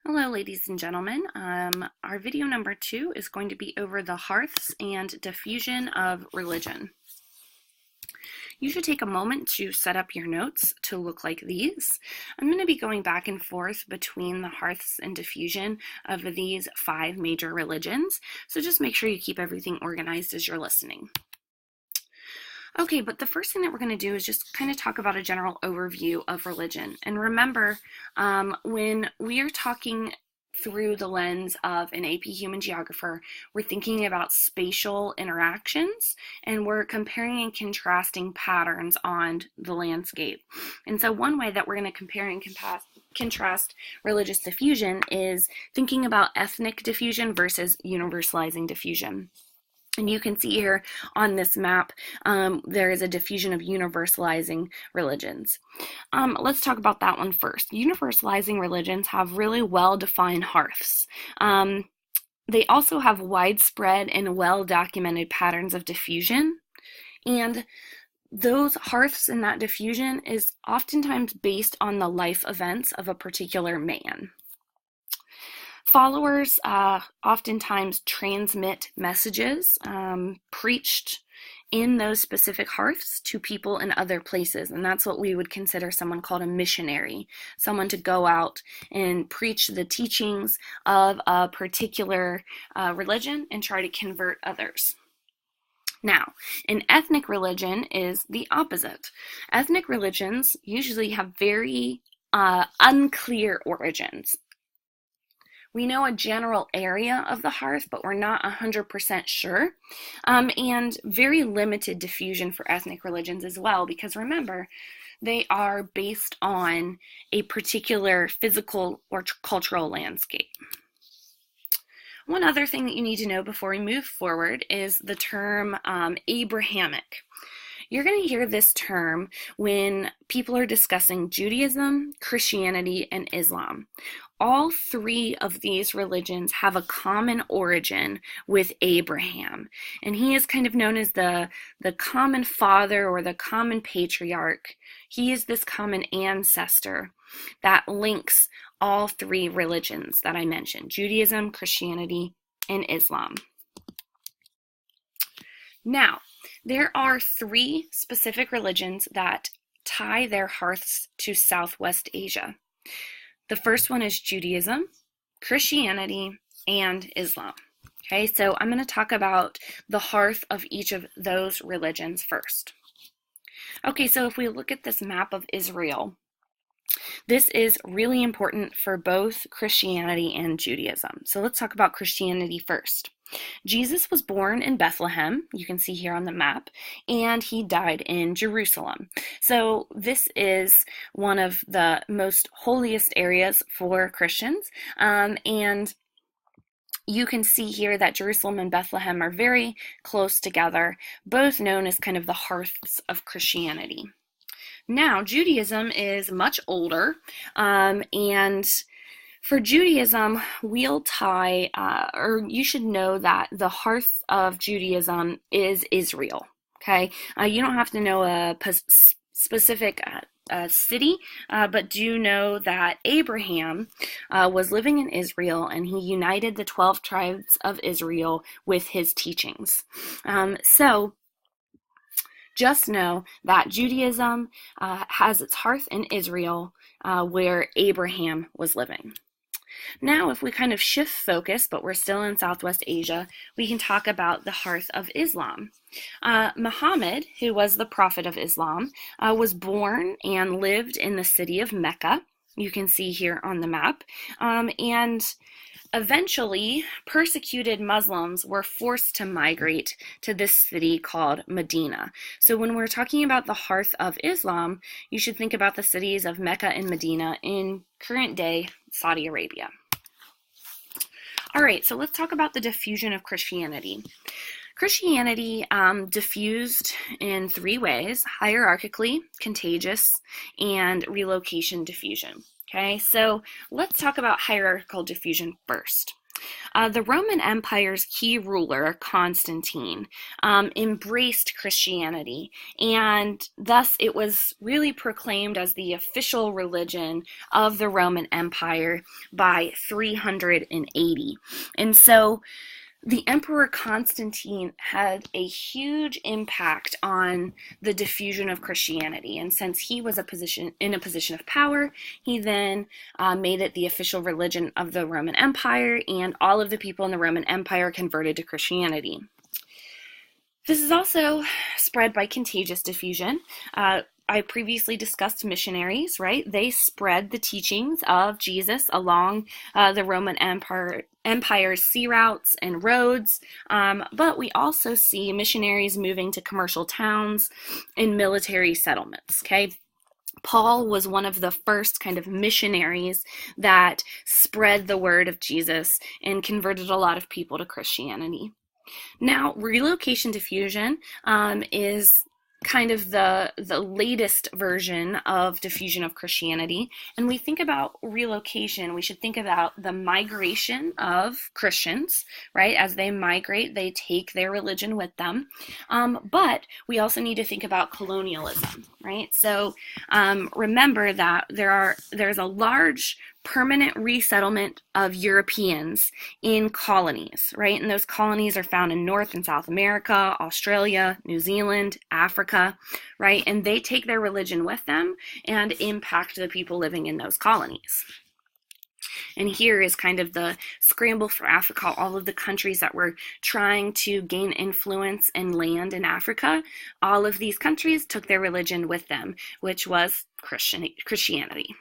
Hello, ladies and gentlemen. Our video number 2 is going to be over the hearths and diffusion of religion. You should take a moment to set up your notes to look like these. I'm going to be going back and forth between the hearths and diffusion of these 5 major religions, so just make sure you keep everything organized as you're listening. Okay, but the first thing that we're going to do is just kind of talk about a general overview of religion. And remember, when we are talking through the lens of an AP Human Geographer, we're thinking about spatial interactions, and we're comparing and contrasting patterns on the landscape. And so one way that we're going to compare and contrast religious diffusion is thinking about ethnic diffusion versus universalizing diffusion. And you can see here on this map, there is a diffusion of universalizing religions. Let's talk about that one first. Universalizing religions have really well-defined hearths. They also have widespread and well-documented patterns of diffusion. And those hearths and that diffusion is oftentimes based on the life events of a particular man. Followers oftentimes transmit messages preached in those specific hearths to people in other places, and that's what we would consider someone called a missionary, someone to go out and preach the teachings of a particular religion and try to convert others. Now, an ethnic religion is the opposite. Ethnic religions usually have very unclear origins. We know a general area of the hearth, but we're not 100% sure, and very limited diffusion for ethnic religions as well, because remember, they are based on a particular physical or cultural landscape. One other thing that you need to know before we move forward is the term Abrahamic. You're going to hear this term when people are discussing Judaism, Christianity, and Islam. All 3 of these religions have a common origin with Abraham, and he is kind of known as the common father or the common patriarch. He is this common ancestor that links all 3 religions that I mentioned, Judaism, Christianity, and Islam. Now, there are 3 specific religions that tie their hearths to Southwest Asia. The first one is Judaism, Christianity, and Islam. Okay, so I'm going to talk about the hearth of each of those religions first. Okay, so if we look at this map of Israel, this is really important for both Christianity and Judaism. So let's talk about Christianity first. Jesus was born in Bethlehem, you can see here on the map, and he died in Jerusalem. So this is one of the most holiest areas for Christians, and you can see here that Jerusalem and Bethlehem are very close together, both known as kind of the hearths of Christianity. Now, Judaism is much older, and for Judaism, we'll tie, or you should know that the hearth of Judaism is Israel, okay? You don't have to know a specific city, but do know that Abraham was living in Israel, and he united the 12 tribes of Israel with his teachings. So just know that Judaism has its hearth in Israel, where Abraham was living. Now, if we kind of shift focus, but we're still in Southwest Asia, we can talk about the hearth of Islam. Muhammad, who was the prophet of Islam, was born and lived in the city of Mecca. You can see here on the map. And eventually, persecuted Muslims were forced to migrate to this city called Medina. So when we're talking about the hearth of Islam, you should think about the cities of Mecca and Medina in current-day Saudi Arabia. All right, so let's talk about the diffusion of Christianity. Christianity diffused in 3 ways: hierarchically, contagious, and relocation diffusion. Okay, so let's talk about hierarchical diffusion first. The Roman Empire's key ruler, Constantine, embraced Christianity, and thus it was really proclaimed as the official religion of the Roman Empire by 380. And so the Emperor Constantine had a huge impact on the diffusion of Christianity, and since he was in a position of power, he then made it the official religion of the Roman Empire, and all of the people in the Roman Empire converted to Christianity. This is also spread by contagious diffusion. I previously discussed missionaries, right? They spread the teachings of Jesus along the Roman Empire's sea routes and roads, but we also see missionaries moving to commercial towns and military settlements, okay? Paul was one of the first kind of missionaries that spread the word of Jesus and converted a lot of people to Christianity. Now, relocation diffusion is kind of the latest version of diffusion of Christianity. And we think about relocation, we should think about the migration of Christians, right? As they migrate, they take their religion with them. But we also need to think about colonialism, right? So remember that there's a large permanent resettlement of Europeans in colonies, right? And those colonies are found in North and South America, Australia, New Zealand, Africa, right? And they take their religion with them and impact the people living in those colonies. And here is kind of the scramble for Africa, all of the countries that were trying to gain influence and land in Africa. All of these countries took their religion with them, which was Christianity.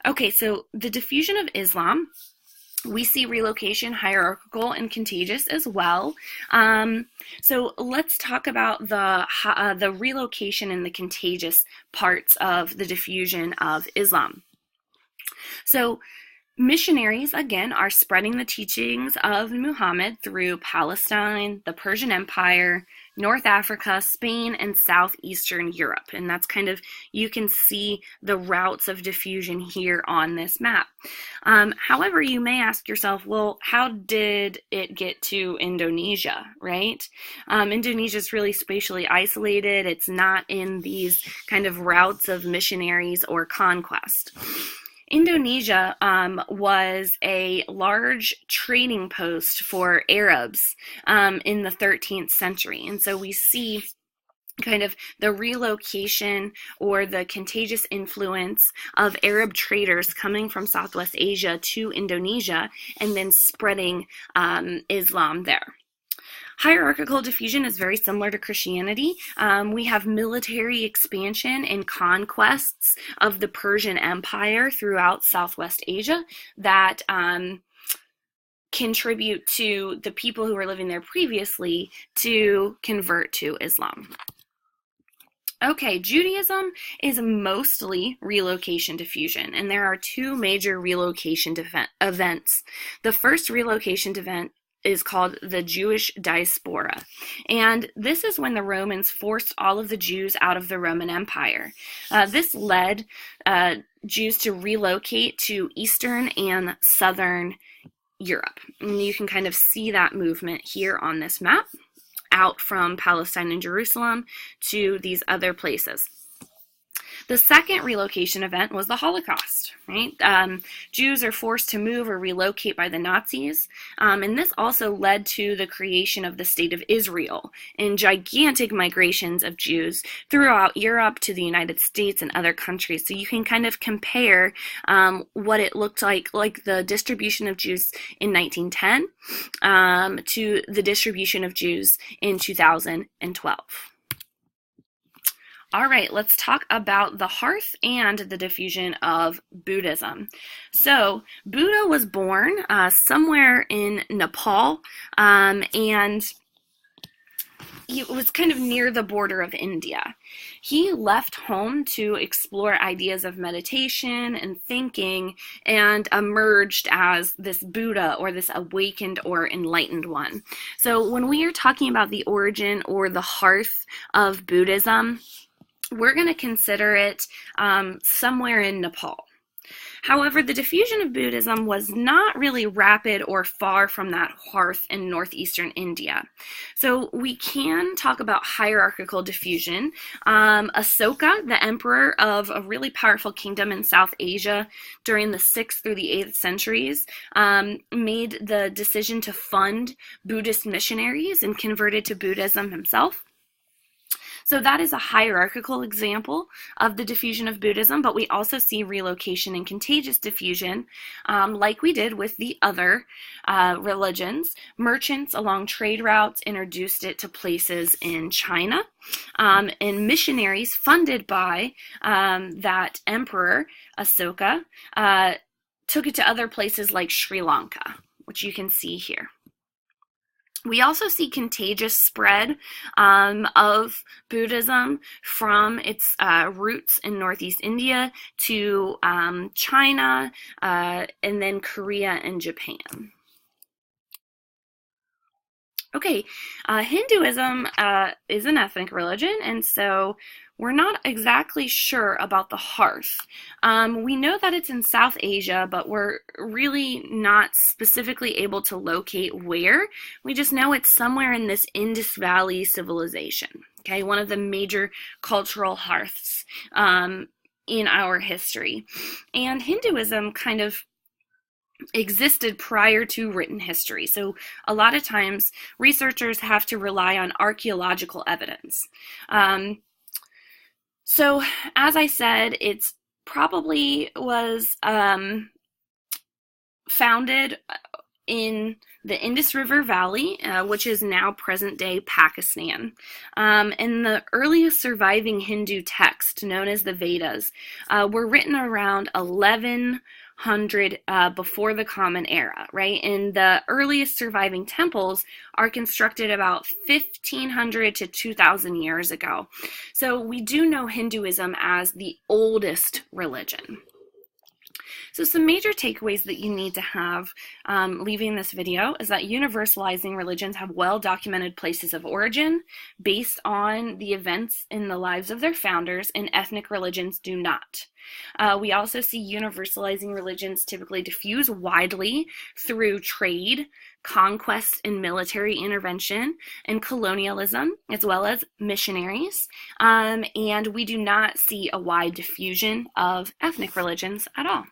Okay, so the diffusion of Islam, we see relocation, hierarchical, and contagious as well. So let's talk about the relocation and the contagious parts of the diffusion of Islam. So missionaries, again, are spreading the teachings of Muhammad through Palestine, the Persian Empire, North Africa, Spain, and southeastern Europe. And that's kind of, you can see the routes of diffusion here on this map. However, you may ask yourself, well, how did it get to Indonesia, right? Indonesia is really spatially isolated. It's not in these kind of routes of missionaries or conquest. Indonesia was a large trading post for Arabs in the 13th century. And so we see kind of the relocation or the contagious influence of Arab traders coming from Southwest Asia to Indonesia and then spreading Islam there. Hierarchical diffusion is very similar to Christianity. We have military expansion and conquests of the Persian Empire throughout Southwest Asia that contribute to the people who were living there previously to convert to Islam. Okay, Judaism is mostly relocation diffusion, and there are two major relocation events. The first relocation event is called the Jewish diaspora. And this is when the Romans forced all of the Jews out of the Roman Empire. This led Jews to relocate to Eastern and Southern Europe. And you can kind of see that movement here on this map, out from Palestine and Jerusalem to these other places. The second relocation event was the Holocaust, right? Jews are forced to move or relocate by the Nazis, and this also led to the creation of the State of Israel and gigantic migrations of Jews throughout Europe to the United States and other countries. So you can kind of compare what it looked like the distribution of Jews in 1910 to the distribution of Jews in 2012. All right, let's talk about the hearth and the diffusion of Buddhism. So Buddha was born somewhere in Nepal, and he was kind of near the border of India. He left home to explore ideas of meditation and thinking and emerged as this Buddha or this awakened or enlightened one. So when we are talking about the origin or the hearth of Buddhism, we're going to consider it somewhere in Nepal. However, the diffusion of Buddhism was not really rapid or far from that hearth in northeastern India. So we can talk about hierarchical diffusion. Asoka, the emperor of a really powerful kingdom in South Asia during the 6th through the 8th centuries, made the decision to fund Buddhist missionaries and converted to Buddhism himself. So that is a hierarchical example of the diffusion of Buddhism, but we also see relocation and contagious diffusion, like we did with the other religions. Merchants along trade routes introduced it to places in China, and missionaries funded by that emperor, Asoka, took it to other places like Sri Lanka, which you can see here. We also see contagious spread of Buddhism from its roots in Northeast India to China, and then Korea and Japan. Okay, Hinduism is an ethnic religion, and so we're not exactly sure about the hearth. We know that it's in South Asia, but we're really not specifically able to locate where. We just know it's somewhere in this Indus Valley civilization, okay, one of the major cultural hearths in our history. And Hinduism kind of existed prior to written history. So a lot of times researchers have to rely on archaeological evidence. So as I said, it's probably was founded in the Indus River Valley, which is now present-day Pakistan. And the earliest surviving Hindu text, known as the Vedas, were written around 1100 before the Common Era, right? And the earliest surviving temples are constructed about 1500 to 2000 years ago. So we do know Hinduism as the oldest religion. So some major takeaways that you need to have leaving this video is that universalizing religions have well-documented places of origin based on the events in the lives of their founders, and ethnic religions do not. We also see universalizing religions typically diffuse widely through trade, conquest and military intervention, and colonialism, as well as missionaries. And we do not see a wide diffusion of ethnic religions at all.